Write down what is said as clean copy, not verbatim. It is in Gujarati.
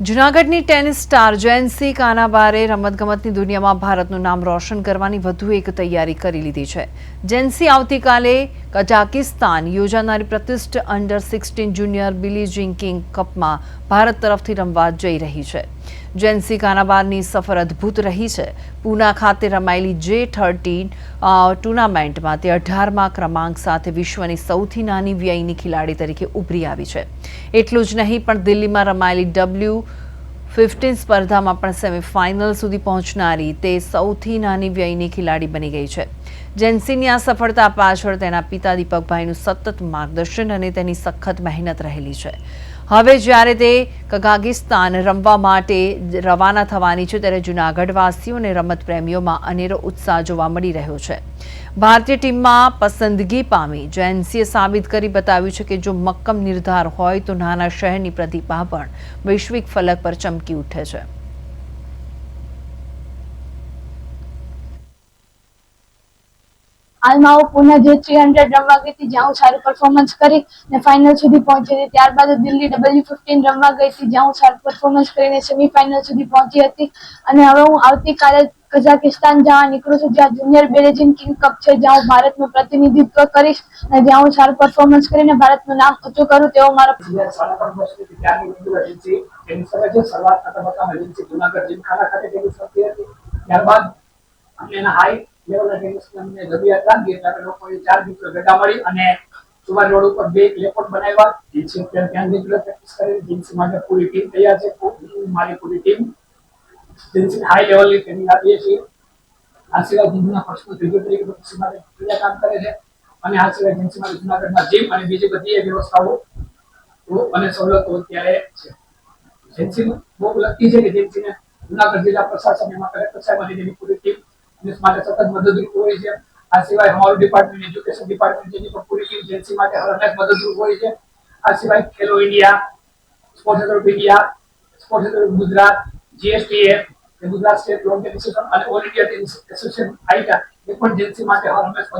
જૂનાગઢની ટેનિસ સ્ટાર જયંતી કાનાબારે રમતગમતની દુનિયામાં ભારતનું નામ રોશન કરવાની વધુ એક તૈયારી કરી લીધી છે। જયંતી આવતીકાલે કઝાકિસ્તાન યોજાનારી પ્રતિષ્ઠિત અંડર-16 જુનિયર બિલી જીંગ કિંગ કપમાં ભારત તરફથી રમવા જઈ રહી છે। જયંતી કાનાબારની સફર અદ્ભુત રહી છે। પૂના ખાતે રમાયેલી J13 ટુર્નામેન્ટમાં તે 18મા ક્રમાંક સાથે વિશ્વની સૌથી નાની વયની ખેલાડી તરીકે ઉભરી આવી છે। એટલું જ નહીં પણ દિલ્હીમાં રમાયેલી W15 સ્પર્ધામાં પણ સેમીફાઇનલ સુધી પહોંચનારી તે સૌથી નાની વયની ખેલાડી બની ગઈ છે। જયંતીની આ સફળતા પાછળ તેના પિતા દીપકભાઈનું સતત માર્ગદર્શન અને તેની સખત મહેનત રહેલી છે। હવે જ્યારે તે કઝાકિસ્તાન રમવા માટે રવાના થવાની છે ત્યારે જૂનાગઢવાસીઓ અને રમત પ્રેમીઓમાં અનેરો ઉત્સાહ જોવા મળી રહ્યો છે। ભારતીય ટીમમાં પસંદગી પામી જયંતીએ સાબિત કરી બતાવ્યું છે કે જો મક્કમ નિર્ધાર હોય તો નાના શહેરની પ્રતિભા પણ વૈશ્વિક ફલક પર ચમકી ઉઠે છે। હાલમાં હું પુના J300 રમવા ગઈ હતી, જ્યાં હું સારું પરફોર્મન્સ કરી ને ફાઇનલ સુધી પહોંચી હતી। ત્યારબાદ દિલ્હી W15 રમવા ગઈ હતી, જ્યાં હું સારું પરફોર્મન્સ કરીને સેમીફાઇનલ સુધી પહોંચી હતી। અને હવે હું આવતીકાલે કઝાકિસ્તાન જવા નીકળું છું, જ્યાં જુનિયર બિલી જીંગ કિંગ કપ છે, જ્યાં હું ભારતનું પ્રતિનિધિત્વ કરીશ અને જ્યાં હું સારું પરફોર્મન્સ કરીને ભારતનું નામ ઊંચું કરું તેવો મારો લેવલના ટેનિસની અમને જરૂરિયાત લાગી એટલે આપણે લોકોએ 4 મિત્રો ભેગા મળી અને સુભાષ રોડ ઉપર 2 લેપોટ બનાવ્યા। જીન્સી અત્યારે ત્યાં રેગ્યુલર પ્રેક્ટિસ કરે। જીન્સી માટે પૂરી ટીમ તૈયાર છે। મારી પૂરી ટીમ જીન્સી હાઈ લેવલની ટ્રેનિંગ આપીએ છીએ। આ સિવાય જીન્સના પર્સનલ ફિઝિયો તરીકે જીન્સી માટે બીજા કામ કરે છે અને આ સિવાય જીન્સી માટે જૂનાગઢમાં જીમ અને બીજી બધી વ્યવસ્થાઓ અને સવલતો અત્યારે છે। જીન્સી બહુ લકી છે કે જીન્સીને જૂનાગઢ જિલ્લા પ્રશાસન એમાં કલેક્ટર સાહેબ અને તેની પૂરી ટીમ માટે સતત મદદરૂપ હોય છે। આ સિવાય અમારું ડિપાર્ટમેન્ટ એજ્યુકેશન ડિપાર્ટમેન્ટ જેની પણ પૂરી ટીમ જેન્સી માટે હરમેશ મદદરૂપ હોય છે। આ સિવાય Khelo India, sports authority India, sports authority Gujarat, GSTF, Gujarat state lawn association અને all India tennis association AITA એ પણ જેન્સી માટે હરમેશ